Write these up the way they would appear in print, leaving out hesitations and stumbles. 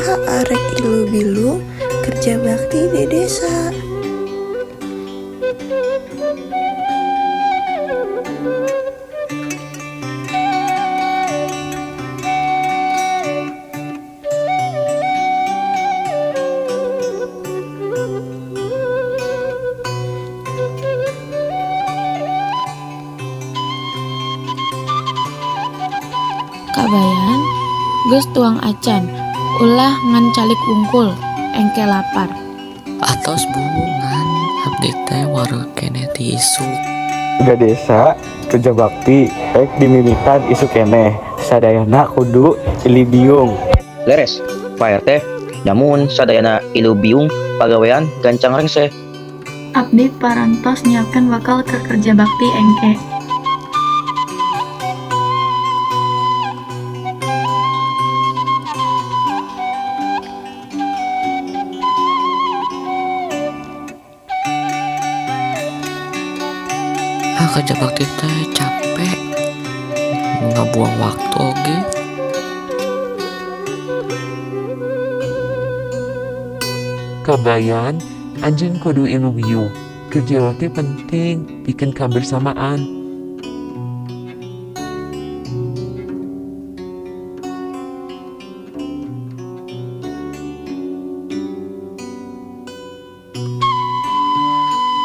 Saha arek ilu-bilu kerja bakti di desa. Kabayan geus tuang acan ulah ngan calik wungkul engke lapar. Atos bungan abdi teh wareg keneh ti isu. Udah desa kerja bakti dimimitan isu keneh sadayana kudu ili biung. Leres, Pak RT, namun sadayana ilu biung pagawean gancang rengse. Abdi parantos nyiapkan bakal ke kerja bakti engke. Kerja bakti teh capek, ngabuang waktu oge. Kabayan, anjeun kudu ilmu biung. Kerja bakti penting, bikin kebersamaan.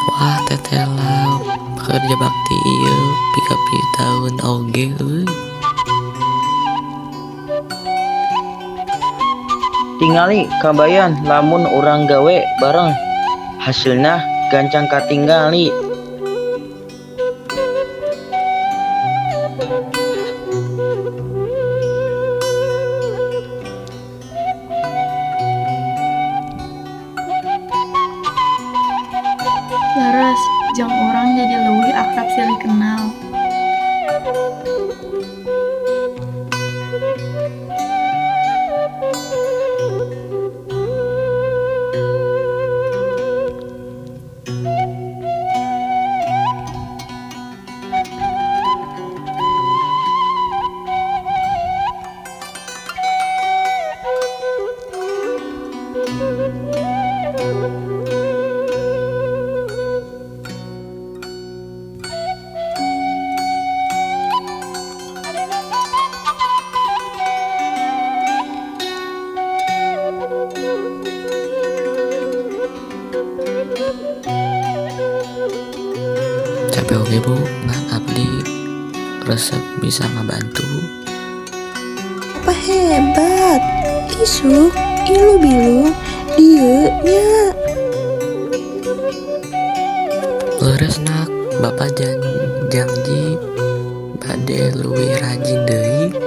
Wah tetela kerja bakti ieu pika-pika tahun oge euy. Tingali kabayan lamun urang gawe bareng, hasilna gancang katinggali. Laras, jang orang jadi leuwih akrab silih kenal. Capek oge bu, ngan abdi resep bisa ngebantu. Apa hebat, isuk ilu-bilu dieu nya. Leres nak, bapak janji bade luwih rajin deui.